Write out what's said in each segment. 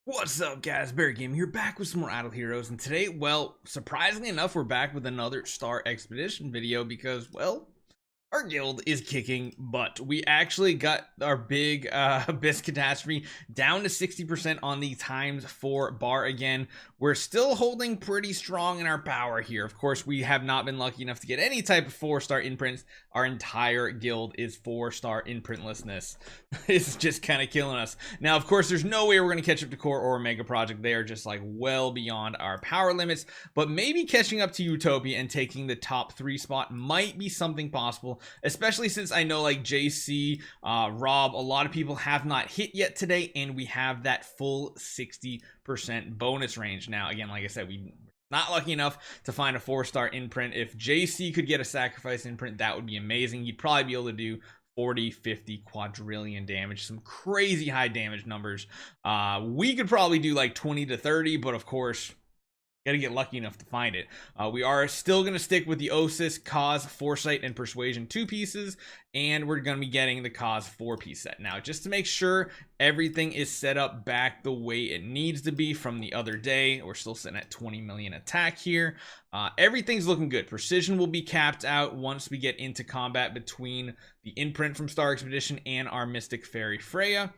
What's up, guys? Barry Game here, back with some more Idle Heroes, and today, well, surprisingly enough, we're back with another Star Expedition video because, well, our guild is kicking butt. We actually got our big Abyss Catastrophe down to 60% on the ×4 bar again. We're still holding pretty strong in our power here. Of course, we have not been lucky enough to get any type of 4-star imprints. Our entire guild is 4-star imprintlessness. It's just kind of killing us. Now, of course, there's no way we're going to catch up to Core or Mega Project. They are just like well beyond our power limits, but maybe catching up to Utopia and taking the top 3 spot might be something possible, especially since I know like JC, Rob, a lot of people have not hit yet today, and we have that full 60% bonus range. Now, again, like I said, we not lucky enough to find a 4-star imprint. If JC could get a sacrifice imprint, that would be amazing. He'd probably be able to do 40, 50 quadrillion damage, some crazy high damage numbers. We could probably do like 20 to 30, but of course, gotta get lucky enough to find it. We are still gonna stick with the Osis, Cause, Foresight, and Persuasion 2 pieces, and we're gonna be getting the Cause 4-piece set. Now, just to make sure everything is set up back the way it needs to be from the other day, we're still sitting at 20 million attack here. Everything's looking good. Precision will be capped out once we get into combat between the imprint from Star Expedition and our Mystic Fairy Freya.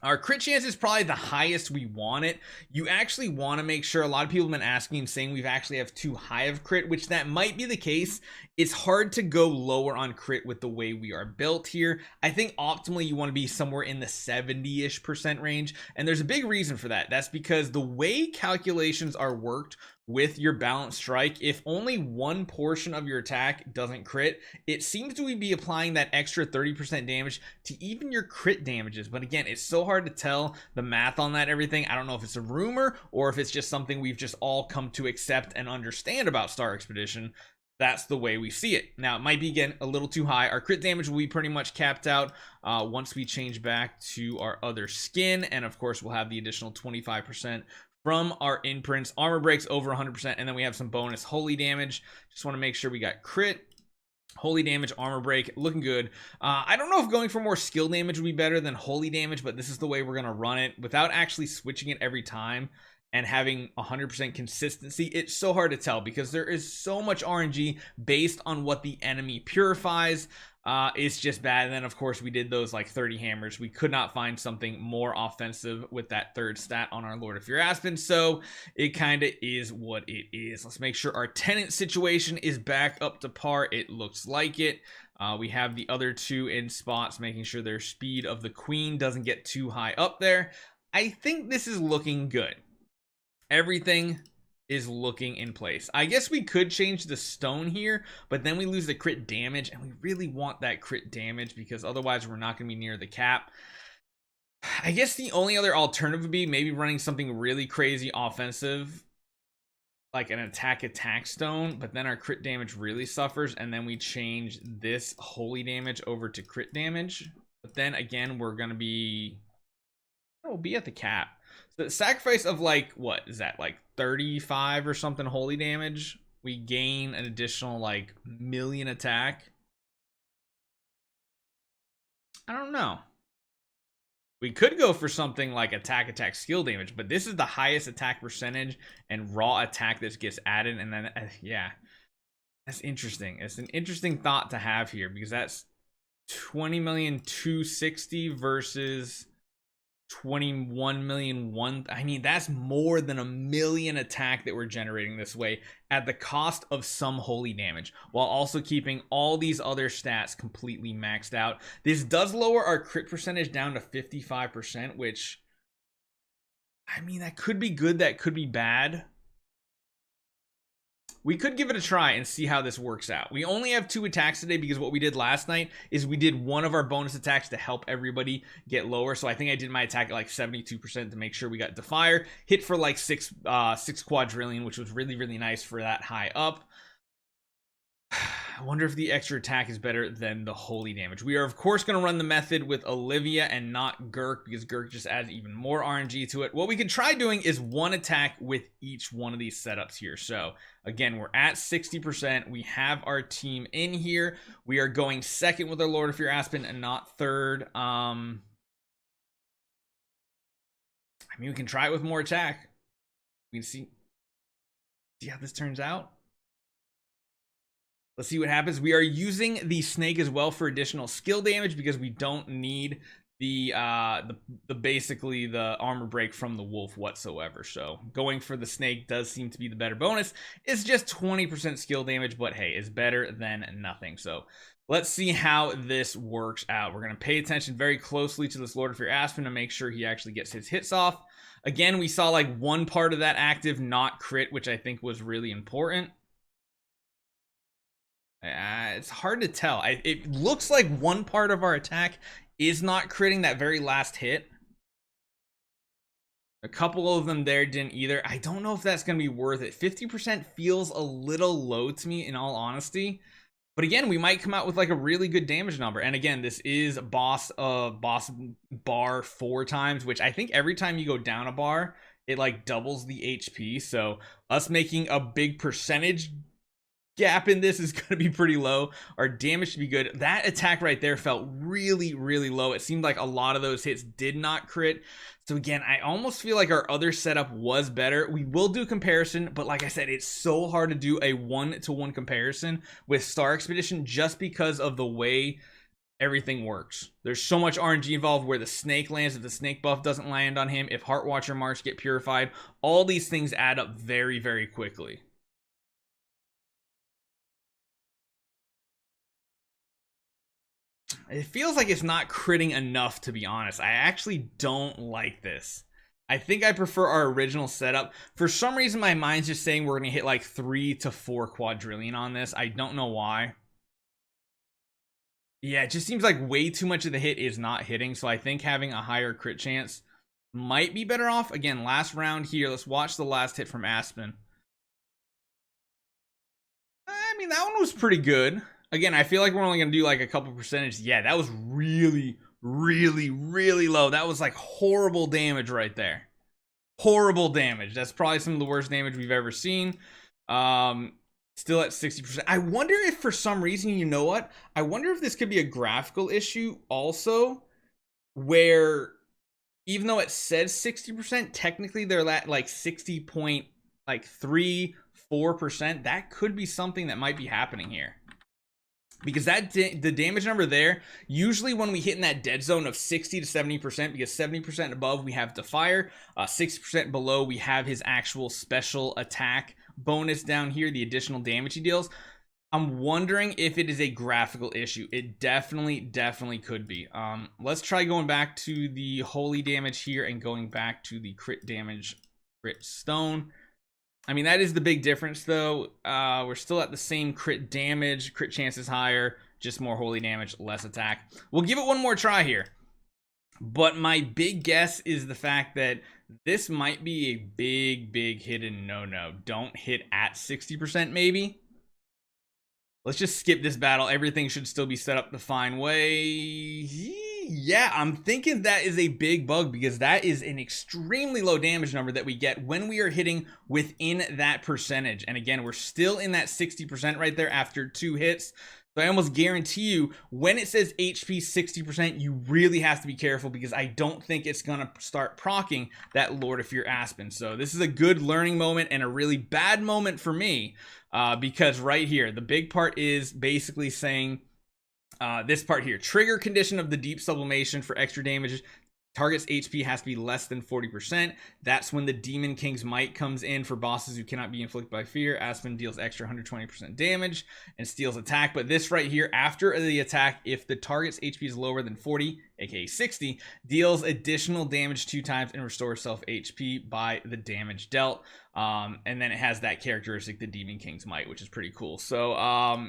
Our crit chance is probably the highest we want it. You actually want to make sure, a lot of people have been asking and saying we've actually have too high of crit, which that might be the case. It's hard to go lower on crit with the way we are built here. I think optimally you want to be somewhere in the 70-ish% range, and there's a big reason for that. That's because the way calculations are worked with your balanced strike, if only one portion of your attack doesn't crit, it seems to be applying that extra 30% damage to even your crit damages. But again, it's so hard to tell the math on that everything. I don't know if it's a rumor or if it's just something we've just all come to accept and understand about Star Expedition. That's the way we see it. Now, it might be, again, a little too high. Our crit damage will be pretty much capped out once we change back to our other skin, and of course we'll have the additional 25% from our imprints. Armor breaks over 100%, and then we have some bonus holy damage. Just want to make sure we got crit, holy damage, armor break, looking good. I don't know if going for more skill damage would be better than holy damage, but this is the way we're going to run it without actually switching it every time and having 100% consistency. It's so hard to tell because there is so much RNG based on what the enemy purifies. It's just bad. And then of course we did those like 30 hammers. We could not find something more offensive with that 3rd stat on our Lord of Fear Aspen, so it kind of is what it is. Let's make sure our tenant situation is back up to par. It looks like it. We have the other 2 in spots, making sure their speed of the queen doesn't get too high up there. I think this is looking good. Everything is looking in place. I guess we could change the stone here, but then we lose the crit damage, and we really want that crit damage because otherwise we're not going to be near the cap. I guess the only other alternative would be maybe running something really crazy offensive, like an attack stone, but then our crit damage really suffers, and then we change this holy damage over to crit damage. But then again, we'll be at the cap. So the sacrifice of like, what is that, like 35 or something holy damage, we gain an additional like million attack. I don't know. We could go for something like attack skill damage, but this is the highest attack percentage and raw attack that gets added. And then yeah, that's interesting. It's an interesting thought to have here because that's 20,260,000 versus 21,000,001. I mean, that's more than a million attack that we're generating this way at the cost of some holy damage, while also keeping all these other stats completely maxed out. This does lower our crit percentage down to 55%, which, I mean, that could be good, that could be bad. We could give it a try and see how this works out. We only have 2 attacks today because what we did last night is we did one of our bonus attacks to help everybody get lower. So I think I did my attack at like 72% to make sure we got Defier. Hit for like 6 quadrillion, which was really, really nice for that high up. I wonder if the extra attack is better than the holy damage. We are, of course, going to run the method with Olivia and not Gurk because Gurk just adds even more RNG to it. What we could try doing is 1 attack with each one of these setups here. So, again, we're at 60%. We have our team in here. We are going 2nd with our Lord of Fear Aspen and not 3rd. mean, we can try it with more attack. We can see how this turns out. Let's see what happens. We are using the snake as well for additional skill damage because we don't need the basically the armor break from the wolf whatsoever. So going for the snake does seem to be the better bonus. It's just 20% skill damage, but hey, it's better than nothing. So let's see how this works out. We're going to pay attention very closely to this Lord of Fear Aspen to make sure he actually gets his hits off. Again, we saw like one part of that active not crit, which I think was really important. It's hard to tell. It looks like one part of our attack is not critting that very last hit. A couple of them there didn't either. I don't know if that's going to be worth it. 50% feels a little low to me, in all honesty. But again, we might come out with like a really good damage number. And again, this is boss bar 4 times, which I think every time you go down a bar, it like doubles the HP. So us making a big percentage gap in this is going to be pretty low. Our damage should be good. That attack right there felt really, really low. It seemed like a lot of those hits did not crit. So again, I almost feel like our other setup was better. We will do comparison, but like I said, it's so hard to do a 1-to-1 comparison with Star Expedition just because of the way everything works. There's so much RNG involved where the snake lands, if the snake buff doesn't land on him, if Heartwatcher marks get purified, all these things add up very, very quickly. It feels like it's not critting enough, to be honest. I actually don't like this. I think I prefer our original setup. For some reason, my mind's just saying we're going to hit like 3 to 4 quadrillion on this. I don't know why. Yeah, it just seems like way too much of the hit is not hitting. So I think having a higher crit chance might be better off. Again, last round here. Let's watch the last hit from Aspen. I mean, that one was pretty good. Again, I feel like we're only going to do like a couple percentage. Yeah, that was really, really, really low. That was like horrible damage right there. Horrible damage. That's probably some of the worst damage we've ever seen. Still at 60%. I wonder if for some reason, you know what? I wonder if this could be a graphical issue also, where even though it says 60%, technically they're at like 60.34%. That could be something that might be happening here. Because the damage number there, usually when we hit in that dead zone of 60 to 70%, because 70% above we have Defier, 60% below we have his actual special attack bonus down here, the additional damage he deals. I'm wondering if it is a graphical issue. It definitely could be. Let's try going back to the holy damage here and going back to the crit damage, crit stone. I mean, that is the big difference, though. We're still at the same crit damage. Crit chance is higher. Just more holy damage, less attack. We'll give it one more try here. But my big guess is the fact that this might be a big hidden no-no. Don't hit at 60% maybe. Let's just skip this battle. Everything should still be set up the fine way. Yeah, I'm thinking that is a big bug because that is an extremely low damage number that we get when we are hitting within that percentage. And again, we're still in that 60% right there after 2 hits. So I almost guarantee you when it says HP 60%, you really have to be careful because I don't think it's going to start proccing that Lord of Fear Aspen. So this is a good learning moment and a really bad moment for me because right here, the big part is basically saying this part here, trigger condition of the deep sublimation for extra damage. Target's HP has to be less than 40%. That's when the Demon King's Might comes in for bosses who cannot be inflicted by fear. Aspen deals extra 120% damage and steals attack. But this right here, after the attack, if the target's HP is lower than 40, aka 60, deals additional damage 2 times and restores self HP by the damage dealt. And then it has that characteristic, the Demon King's Might, which is pretty cool. So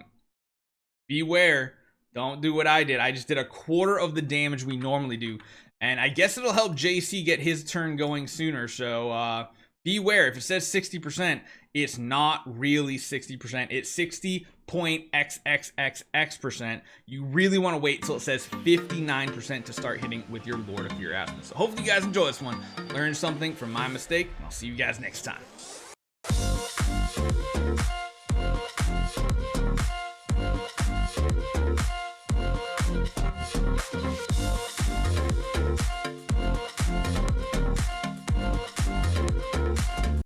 beware. Don't do what I did. I just did a quarter of the damage we normally do. And I guess it'll help JC get his turn going sooner. So beware. If it says 60%, it's not really 60%. It's 60.xxxx%. You really want to wait till it says 59% to start hitting with your Lord of Fear Aspen. So hopefully you guys enjoy this one. Learn something from my mistake. And I'll see you guys next time.